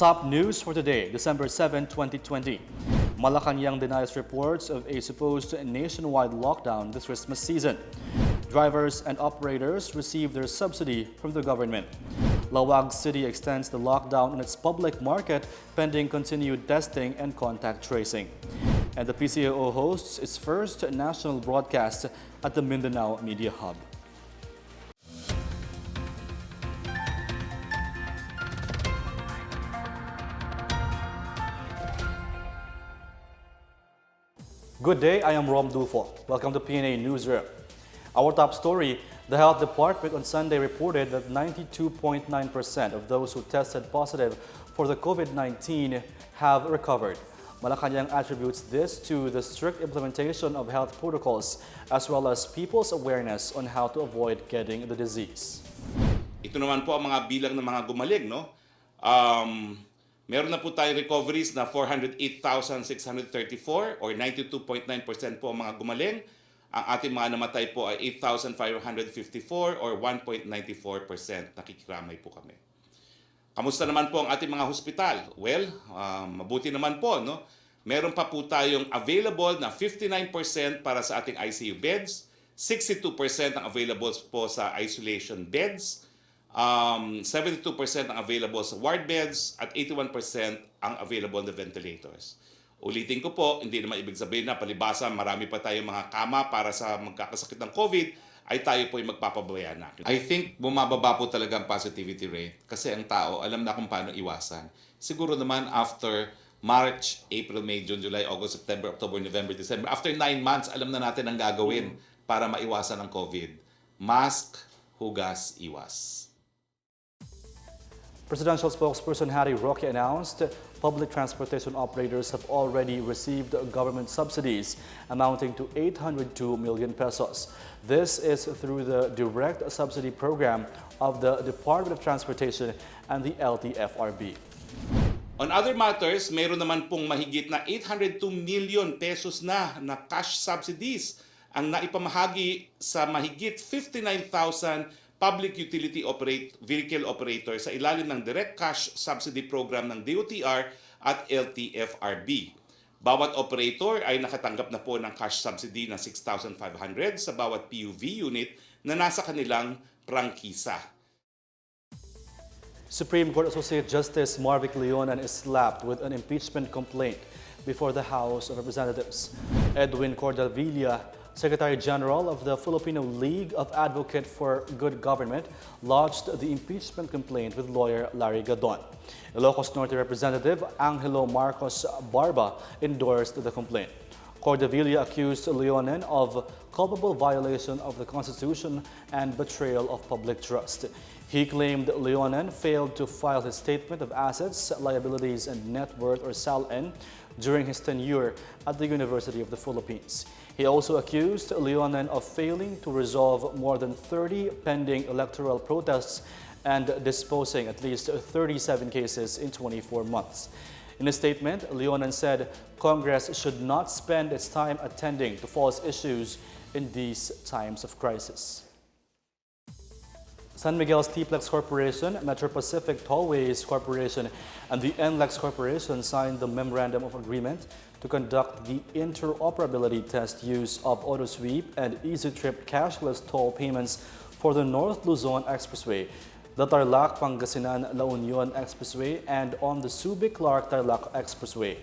Top news for today, December 7, 2020. Malacanang denies reports of a supposed nationwide lockdown this Christmas season. Drivers and operators receive their subsidy from the government. Laoag City extends the lockdown on its public market pending continued testing and contact tracing. And the PCOO hosts its first national broadcast at the Mindanao Media Hub. Good day, I am Rom Dulfo. Welcome to PNA Newsroom. Our top story, the Health Department on Sunday reported that 92.9% of those who tested positive for the COVID-19 have recovered. Malacanang attributes this to the strict implementation of health protocols as well as people's awareness on how to avoid getting the disease. Ito naman po ang mga bilang ng mga gumaling, no? Meron na po tayong recoveries na 408,634 or 92.9% po ang mga gumaling. Ang ating mga namatay po ay 8,554 or 1.94%. Nakikiramay po kami. Kamusta naman po ang ating mga hospital? Well, mabuti naman po, no? Meron pa po tayong available na 59% para sa ating ICU beds, 62% ang available po sa isolation beds, 72% ang available sa ward beds at 81% ang available na ventilators. Ulitin ko po, hindi naman ibig sabihin na palibasa marami pa tayong mga kama para sa magkakasakit ng COVID ay tayo po yung magpapabayaan na. I think bumababa po talaga ang positivity rate kasi ang tao alam na kung paano iwasan. Siguro naman after March, April, May, June, July, August, September, October, November, December, after 9 months, alam na natin ang gagawin para maiwasan ang COVID. Mask, hugas, iwas. Presidential spokesperson Harry Roque announced public transportation operators have already received government subsidies amounting to 802 million pesos. This is through the direct subsidy program of the Department of Transportation and the LTFRB. On other matters, mayroon naman pong mahigit na 802 million pesos na cash subsidies ang naipamahagi sa mahigit 59,000 public utility vehicle operator sa ilalim ng direct cash subsidy program ng DOTR at LTFRB. Bawat operator ay nakatanggap na po ng cash subsidy na 6,500 sa bawat PUV unit na nasa kanilang prangkisa. Supreme Court Associate Justice Marvic Leonan is slapped with an impeachment complaint before the House of Representatives. Edwin Cordavilla, Secretary General of the Filipino League of Advocates for Good Government, lodged the impeachment complaint with lawyer Larry Gadon. Ilocos Norte Representative Angelo Marcos Barba endorsed the complaint. Cordavilla accused Leonan of culpable violation of the Constitution and betrayal of public trust. He claimed Leonan failed to file his Statement of Assets, Liabilities, and Net Worth or SALN during his tenure at the University of the Philippines. He also accused Leonan of failing to resolve more than 30 pending electoral protests and disposing at least 37 cases in 24 months. In a statement, Leonan said Congress should not spend its time attending to false issues in these times of crisis. San Miguel's T-Plex Corporation, Metro Pacific Tollways Corporation, and the NLEX Corporation signed the Memorandum of Agreement to conduct the interoperability test use of AutoSweep and EasyTrip cashless toll payments for the North Luzon Expressway, the Tarlac-Pangasinan-La Union Expressway, and on the Subic-Clark-Tarlac Expressway.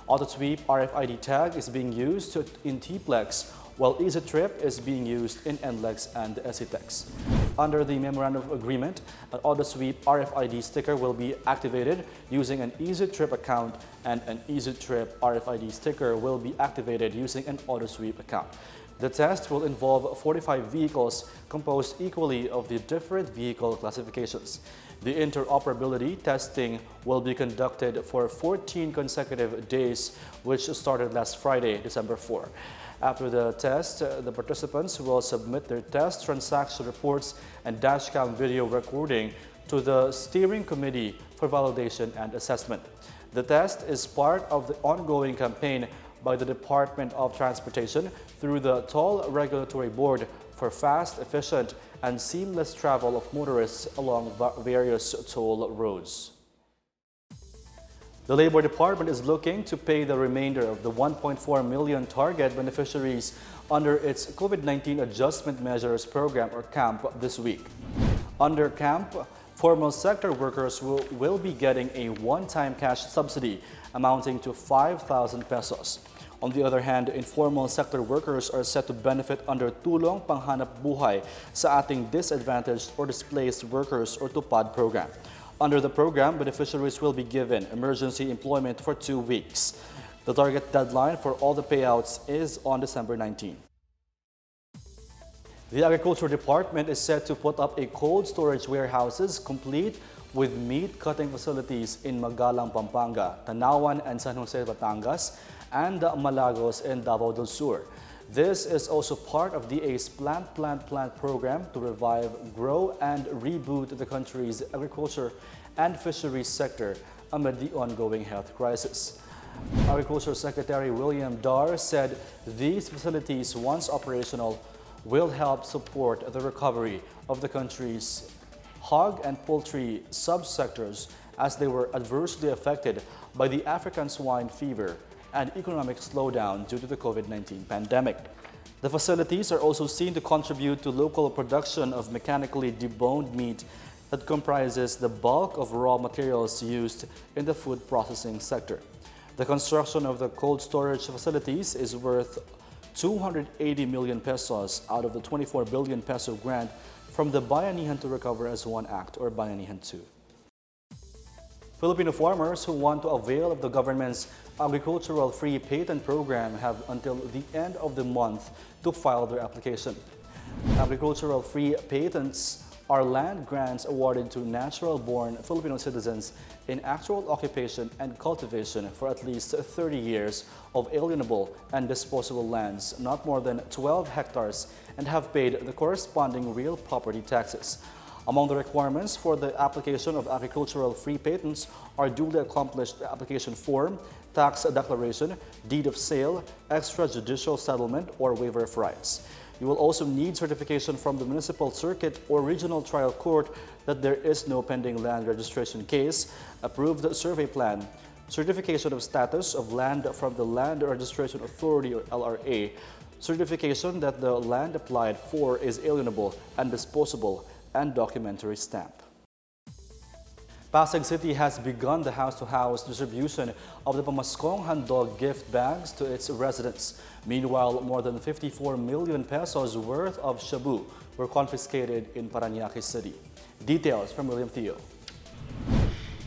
AutoSweep RFID tag is being used in T-Plex, while EasyTrip is being used in NLEX and SCTEX. Under the Memorandum of Agreement, an AutoSweep RFID sticker will be activated using an EasyTrip account, and an EasyTrip RFID sticker will be activated using an AutoSweep account. The test will involve 45 vehicles composed equally of the different vehicle classifications. The interoperability testing will be conducted for 14 consecutive days, which started last Friday, December 4. After the test, the participants will submit their test transaction reports and dashcam video recording to the Steering Committee for validation and assessment. The test is part of the ongoing campaign by the Department of Transportation through the Toll Regulatory Board for fast, efficient, and seamless travel of motorists along various toll roads. The Labor Department is looking to pay the remainder of the 1.4 million target beneficiaries under its COVID-19 Adjustment Measures Program or CAMP this week. Under CAMP, formal sector workers will be getting a one-time cash subsidy amounting to 5,000 pesos. On the other hand, informal sector workers are set to benefit under Tulong Panghanap Buhay sa Ating Disadvantaged or Displaced Workers or TUPAD program. Under the program, beneficiaries will be given emergency employment for 2 weeks. The target deadline for all the payouts is on December 19. The Agriculture Department is set to put up a cold storage warehouses complete with meat cutting facilities in Magalang, Pampanga, Tanawan and San Jose, Batangas, and Malagos in Davao del Sur. This is also part of DA's Plant program to revive, grow, and reboot the country's agriculture and fisheries sector amid the ongoing health crisis. Agriculture Secretary William Dar said these facilities, once operational, will help support the recovery of the country's hog and poultry subsectors as they were adversely affected by the African swine fever and economic slowdown due to the COVID-19 pandemic. The facilities are also seen to contribute to local production of mechanically deboned meat that comprises the bulk of raw materials used in the food processing sector. The construction of the cold storage facilities is worth 280 million pesos out of the 24 billion peso grant from the Bayanihan to Recover as One Act or Bayanihan 2. Filipino farmers who want to avail of the government's agricultural free patent program have until the end of the month to file their application. Agricultural free patents are land grants awarded to natural-born Filipino citizens in actual occupation and cultivation for at least 30 years of alienable and disposable lands, not more than 12 hectares, and have paid the corresponding real property taxes. Among the requirements for the application of agricultural free patents are duly accomplished application form, tax declaration, deed of sale, extrajudicial settlement, or waiver of rights. You will also need certification from the municipal circuit or regional trial court that there is no pending land registration case, approved survey plan, certification of status of land from the Land Registration Authority or LRA, certification that the land applied for is alienable and disposable, and documentary stamp. Pasig City has begun the house-to-house distribution of the Pamaskong Handog gift bags to its residents. Meanwhile, more than 54 million pesos worth of shabu were confiscated in Parañaque City. Details from William Theo.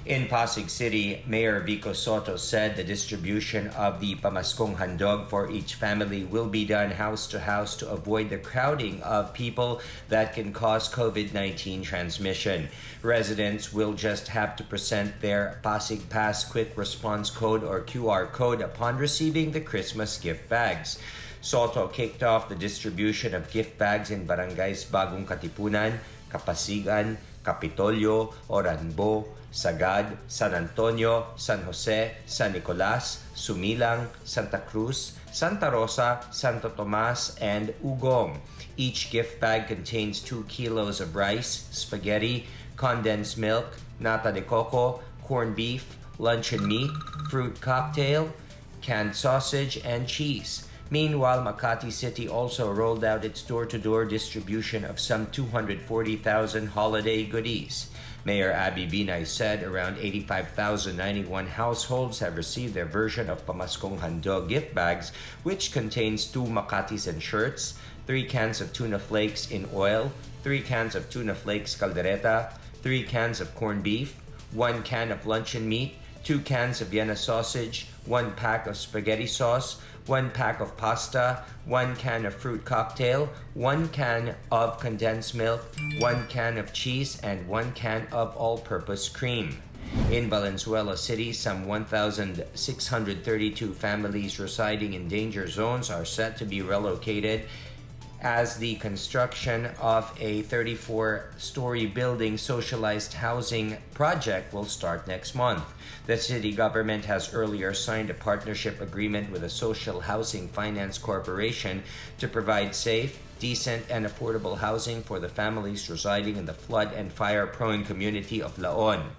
In Pasig City, Mayor Vico Soto said the distribution of the Pamaskong Handog for each family will be done house to house to avoid the crowding of people that can cause COVID-19 transmission. Residents will just have to present their Pasig Pass Quick Response Code or QR code upon receiving the Christmas gift bags. Soto kicked off the distribution of gift bags in barangays Bagong Katipunan, Kapasigan, Capitolio, Oranbo, Sagad, San Antonio, San Jose, San Nicolas, Sumilang, Santa Cruz, Santa Rosa, Santo Tomas, and Ugong. Each gift bag contains 2 kilos of rice, spaghetti, condensed milk, nata de coco, corned beef, luncheon meat, fruit cocktail, canned sausage, and cheese. Meanwhile, Makati City also rolled out its door-to-door distribution of some 240,000 holiday goodies. Mayor Abby Binay said around 85,091 households have received their version of Pamaskong Handog gift bags, which contains 2 Makatis and shirts, 3 cans of tuna flakes in oil, 3 cans of tuna flakes caldereta, 3 cans of corned beef, 1 can of luncheon meat, 2 cans of Vienna sausage, 1 pack of spaghetti sauce, 1 pack of pasta, 1 can of fruit cocktail, 1 can of condensed milk, 1 can of cheese, and 1 can of all-purpose cream. In Valenzuela City, some 1,632 families residing in danger zones are set to be relocated as the construction of a 34-story building socialized housing project will start next month. The city government has earlier signed a partnership agreement with a social housing finance corporation to provide safe, decent and affordable housing for the families residing in the flood and fire-prone community of Laon.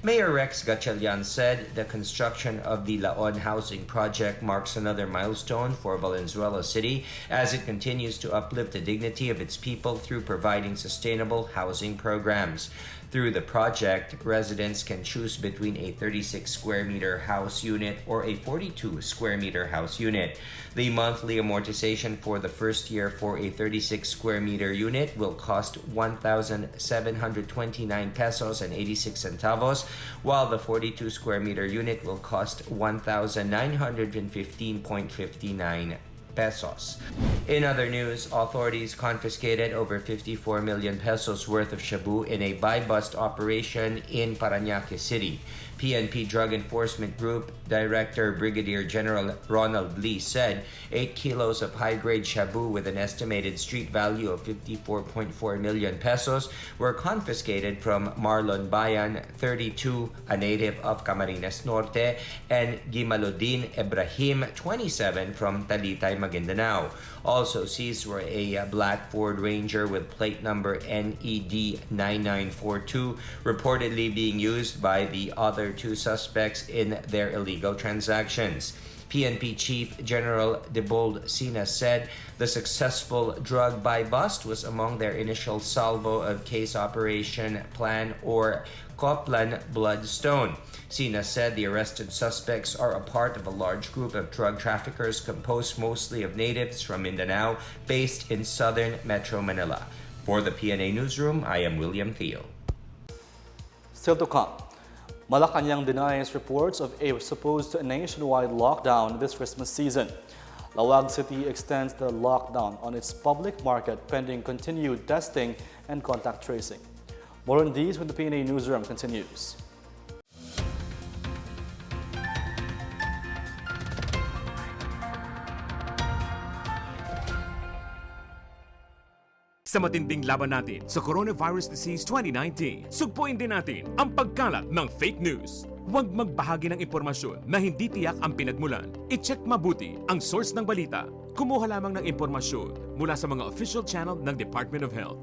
Mayor Rex Gatchalian said the construction of the Laon housing project marks another milestone for Valenzuela City as it continues to uplift the dignity of its people through providing sustainable housing programs. Through the project, residents can choose between a 36 square meter house unit or a 42 square meter house unit. The monthly amortization for the first year for a 36 square meter unit will cost 1,729 pesos and 86 centavos, while the 42 square meter unit will cost 1,915.59 pesos. In other news, authorities confiscated over 54 million pesos worth of shabu in a buy-bust operation in Parañaque City. PNP Drug Enforcement Group Director Brigadier General Ronald Lee said 8 kilos of high-grade shabu with an estimated street value of 54.4 million pesos were confiscated from Marlon Bayan, 32, a native of Camarines Norte, and Gimaludin Ibrahim, 27, from Talitay, Maguindanao. Also seized were a black Ford Ranger with plate number NED 9942, reportedly being used by the other two suspects in their illegal transactions. PNP Chief General Debold Sina said the successful drug buy-bust was among their initial salvo of case operation plan or Coplan Bloodstone. Sina said the arrested suspects are a part of a large group of drug traffickers composed mostly of natives from Mindanao based in southern Metro Manila. For the PNA Newsroom, I am William Theo. Still to come, Malacanang denies reports of a supposed nationwide lockdown this Christmas season. Laoag City extends the lockdown on its public market pending continued testing and contact tracing. More on these when the PNA Newsroom continues. Sa matinding laban natin sa Coronavirus Disease 2019, sugpuin din natin ang pagkalat ng fake news. Huwag magbahagi ng impormasyon na hindi tiyak ang pinagmulan. I-check mabuti ang source ng balita. Kumuha lamang ng impormasyon mula sa mga official channel ng Department of Health.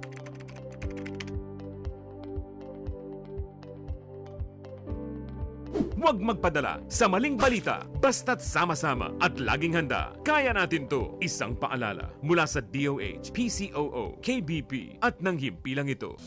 Huwag magpadala sa maling balita, basta't sama-sama at laging handa. Kaya natin to. Isang paalala mula sa DOH, PCOO, KBP at ng himpilang ito.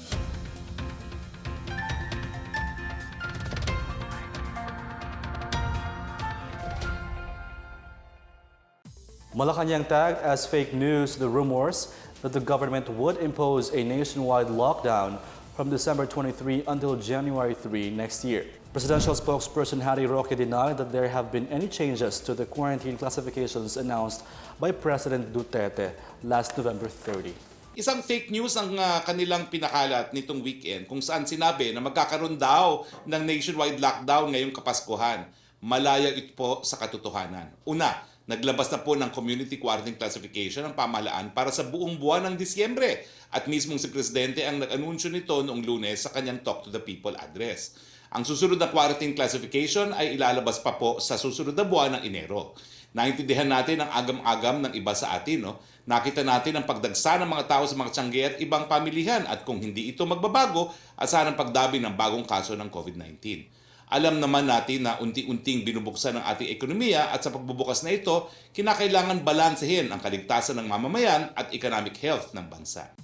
Malacanang tagged as fake news the rumors that the government would impose a nationwide lockdown from December 23 until January 3 next year. Presidential spokesperson Harry Roque denied that there have been any changes to the quarantine classifications announced by President Duterte last November 30. Isang fake news ang kanilang pinakalat nitong weekend kung saan sinabi na magkakaroon daw ng nationwide lockdown ngayong Kapaskuhan. Malaya ito po sa katotohanan. Una, naglabas na po ng community quarantine classification ang pamahalaan para sa buong buwan ng Disyembre at mismong si Presidente ang nag-anunsyo nito noong Lunes sa kanyang Talk to the People address. Ang susunod na quarantine classification ay ilalabas pa po sa susunod na buwan ng Enero. Naintindihan natin ang agam-agam ng iba sa atin. No? Nakita natin ang pagdagsa ng mga tao sa mga tiyangge at ibang pamilihan at kung hindi ito magbabago, asahan ang pagdabi ng bagong kaso ng COVID-19. Alam naman natin na unti-unting binubuksan ng ating ekonomiya at sa pagbubukas na ito, kinakailangan balansehin ang kaligtasan ng mamamayan at economic health ng bansa.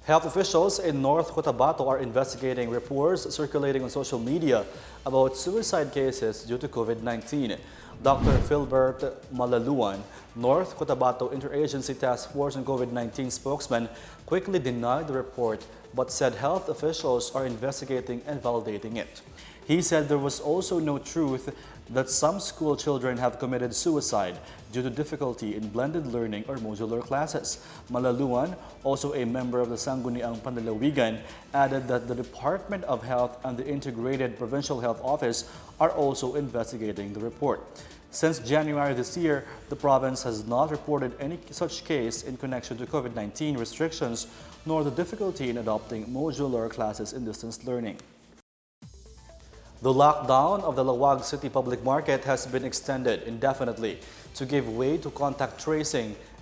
Health officials in North Cotabato are investigating reports circulating on social media about suicide cases due to COVID-19. Dr. Philbert Malaluan, North Cotabato Interagency Task Force on COVID-19 spokesman, quickly denied the report but said health officials are investigating and validating it. He said there was also no truth that some school children have committed suicide due to difficulty in blended learning or modular classes. Malaluan, also a member of the Sangguniang Panlalawigan, added that the Department of Health and the Integrated Provincial Health Office are also investigating the report. Since January this year, the province has not reported any such case in connection to COVID-19 restrictions nor the difficulty in adopting modular classes in distance learning. The lockdown of the Laoag City Public Market has been extended indefinitely to give way to contact tracing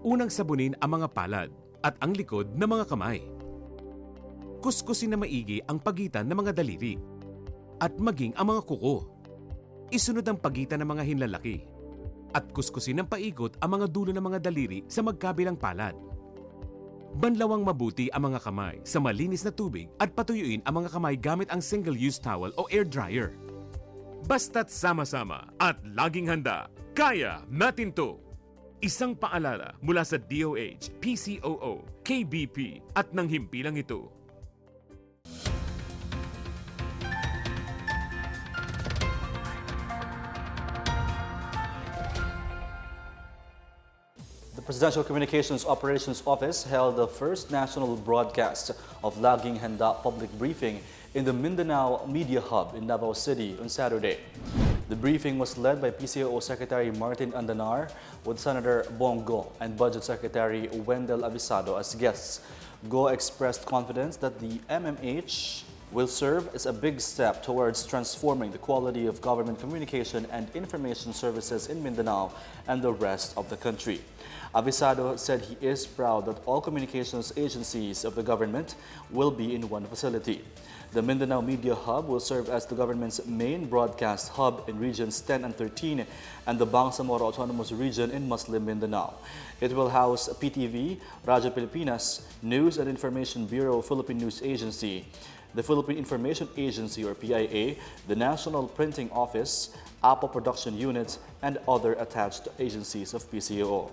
Unang sabunin ang mga palad at ang likod ng mga kamay. Kuskusin na maigi ang pagitan ng mga daliri at maging ang mga kuko. Isunod ang pagitan ng mga hinlalaki at kuskusin ng paikot ang mga dulo ng mga daliri sa magkabilang palad. Banlawang mabuti ang mga kamay sa malinis na tubig at patuyuin ang mga kamay gamit ang single-use towel o air dryer. Basta't sama-sama at laging handa, kaya natin to! Isang paalala mula sa DOH, PCOO, KBP at ng himpilang ito. The Presidential Communications Operations Office held the first national broadcast of Laging Handa public briefing in the Mindanao Media Hub in Davao City on Saturday. The briefing was led by PCOO Secretary Martin Andanar with Senator Bongo and Budget Secretary Wendell Avisado as guests. Go expressed confidence that the MMH will serve as a big step towards transforming the quality of government communication and information services in Mindanao and the rest of the country. Avisado said he is proud that all communications agencies of the government will be in one facility. The Mindanao Media Hub will serve as the government's main broadcast hub in Regions 10 and 13 and the Bangsamoro Autonomous Region in Muslim Mindanao. It will house PTV, Radyo Pilipinas, News and Information Bureau, Philippine News Agency, the Philippine Information Agency or PIA, the National Printing Office, APO Production Unit, and other attached agencies of PCOO.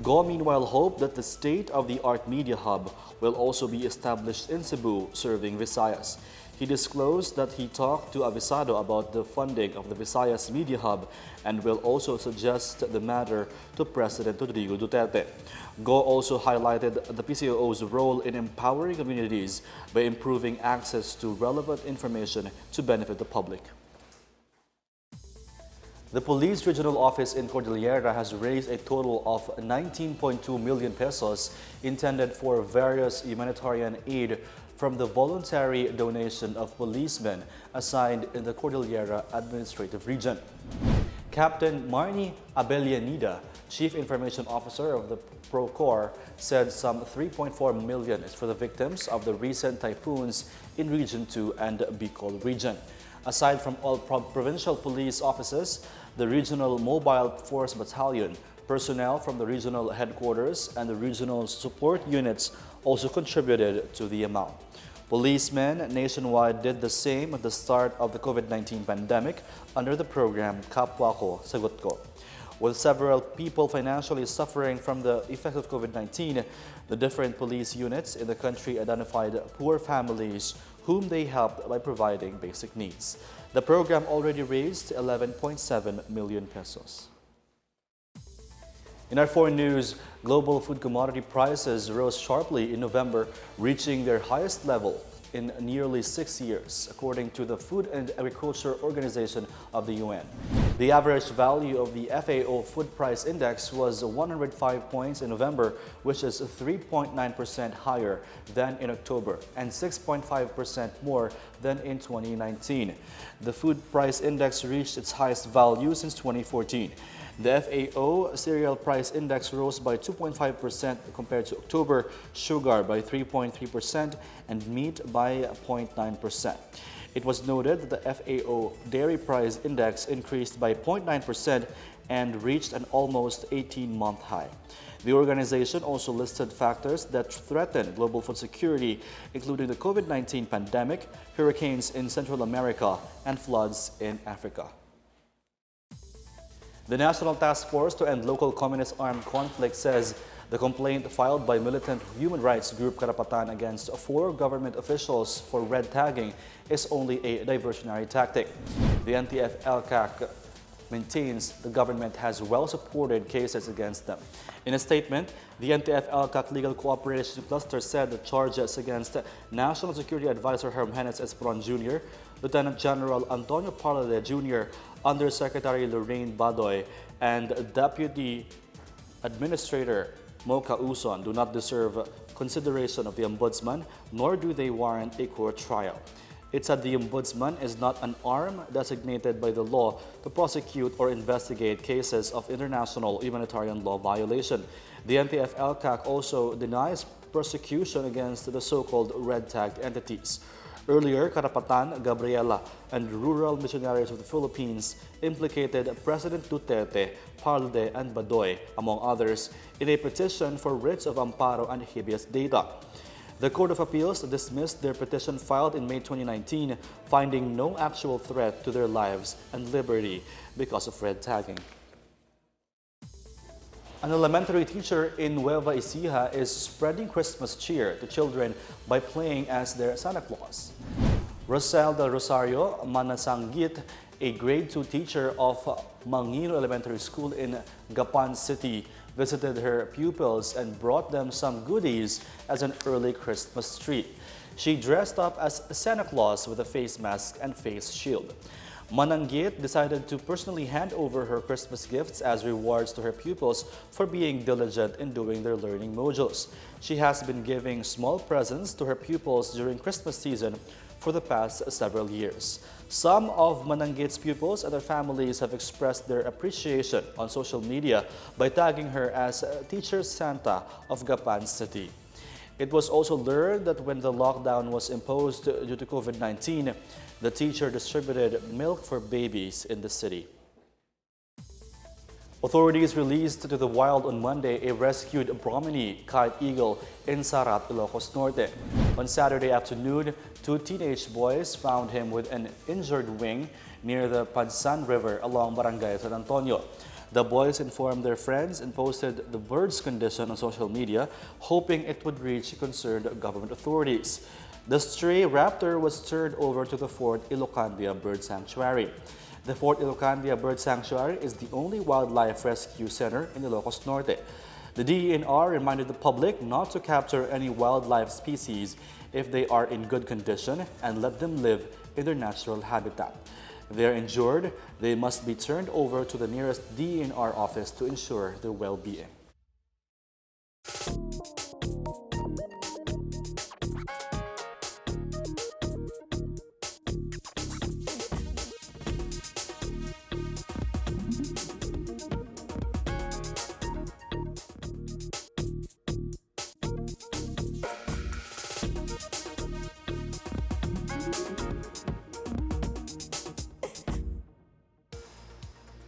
Go meanwhile hoped that the state-of-the-art media hub will also be established in Cebu, serving Visayas. He disclosed that he talked to Avisado about the funding of the Visayas Media Hub and will also suggest the matter to President Rodrigo Duterte. Go also highlighted the PCOO's role in empowering communities by improving access to relevant information to benefit the public. The Police Regional Office in Cordillera has raised a total of 19.2 million pesos intended for various humanitarian aid from the voluntary donation of policemen assigned in the Cordillera Administrative Region. Captain Marnie Abelianida, Chief Information Officer of the ProCorps, said some 3.4 million is for the victims of the recent typhoons in Region 2 and Bicol Region. Aside from all provincial police offices, the Regional Mobile Force Battalion, personnel from the regional headquarters and the regional support units also contributed to the amount. Policemen nationwide did the same at the start of the COVID-19 pandemic under the program Kapwa Ko, Sagot Ko. With several people financially suffering from the effects of COVID-19, the different police units in the country identified poor families whom they helped by providing basic needs. The program already raised 11.7 million pesos. In our foreign news, global food commodity prices rose sharply in November, reaching their highest level in nearly 6 years, according to the Food and Agriculture Organization of the UN. The average value of the FAO Food Price Index was 105 points in November, which is 3.9% higher than in October and 6.5% more than in 2019. The Food Price Index reached its highest value since 2014. The FAO Cereal Price Index rose by 2.5% compared to October, sugar by 3.3%, and meat by 0.9%. It was noted that the FAO Dairy Price Index increased by 0.9% and reached an almost 18-month high. The organization also listed factors that threaten global food security, including the COVID-19 pandemic, hurricanes in Central America, and floods in Africa. The National Task Force to End Local Communist Armed Conflict says the complaint filed by militant human rights group Karapatan against 4 government officials for red tagging is only a diversionary tactic. The NTF-LCAC maintains the government has well-supported cases against them. In a statement, the NTF-LCAC Legal Cooperation Cluster said the charges against National Security Advisor Herm Hennes Esperon Jr., Lieutenant General Antonio Parlade Jr., Undersecretary Lorraine Badoy, and Deputy Administrator Mocha Uson do not deserve consideration of the Ombudsman, nor do they warrant a court trial. It said the Ombudsman is not an arm designated by the law to prosecute or investigate cases of international humanitarian law violation. The NTF-LCAC also denies prosecution against the so-called red-tagged entities. Earlier, Karapatan, Gabriela, and Rural Missionaries of the Philippines implicated President Duterte, Parlde, and Badoy, among others, in a petition for writs of amparo and habeas data. The Court of Appeals dismissed their petition filed in May 2019, finding no actual threat to their lives and liberty because of red tagging. An elementary teacher in Nueva Ecija is spreading Christmas cheer to children by playing as their Santa Claus. Rosel del Rosario Manasanggit, a grade 2 teacher of Mangino Elementary School in Gapan City, visited her pupils and brought them some goodies as an early Christmas treat. She dressed up as Santa Claus with a face mask and face shield. Mananggit decided to personally hand over her Christmas gifts as rewards to her pupils for being diligent in doing their learning modules. She has been giving small presents to her pupils during Christmas season for the past several years. Some of Mananggit's pupils and their families have expressed their appreciation on social media by tagging her as Teacher Santa of Gapan City. It was also learned that when the lockdown was imposed due to COVID-19, the teacher distributed milk for babies in the city. Authorities released to the wild on Monday a rescued Brahmini kite eagle in Sarat, Ilocos Norte. On Saturday afternoon, 2 teenage boys found him with an injured wing near the Padsan River along Barangay San Antonio. The boys informed their friends and posted the bird's condition on social media, hoping it would reach concerned government authorities. The stray raptor was turned over to the Fort Ilocandia Bird Sanctuary. The Fort Ilocandia Bird Sanctuary is the only wildlife rescue center in Ilocos Norte. The DENR reminded the public not to capture any wildlife species if they are in good condition and let them live in their natural habitat. If they are injured, they must be turned over to the nearest DENR office to ensure their well-being.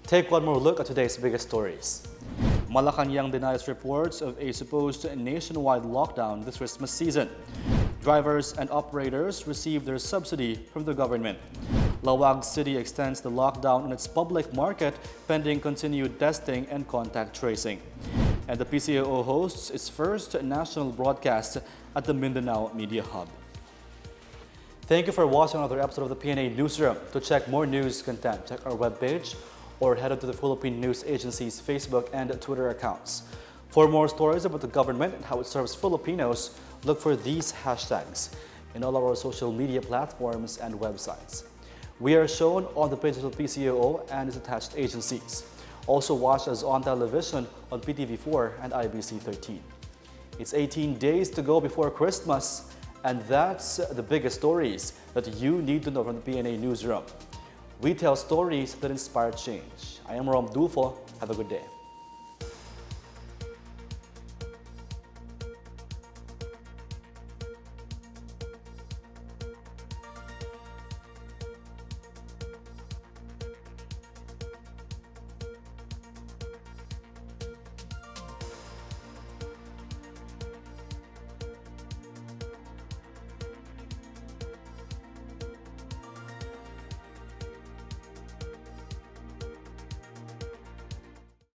Take one more look at today's biggest stories. Malacanang denies reports of a supposed nationwide lockdown this Christmas season. Drivers and operators receive their subsidy from the government. Laoag City extends the lockdown in its public market pending continued testing and contact tracing. And the PCOO hosts its first national broadcast at the Mindanao Media Hub. Thank you for watching another episode of the PNA Newsroom. To check more news content, check our webpage or head on to the Philippine News Agency's Facebook and Twitter accounts. For more stories about the government and how it serves Filipinos, look for these hashtags in all of our social media platforms and websites. We are shown on the pages of PCOO and its attached agencies. Also watch us on television on PTV4 and IBC 13. It's 18 days to go before Christmas, and that's the biggest stories that you need to know from the PNA Newsroom. We tell stories that inspire change. I am Rom Dulfo. Have a good day.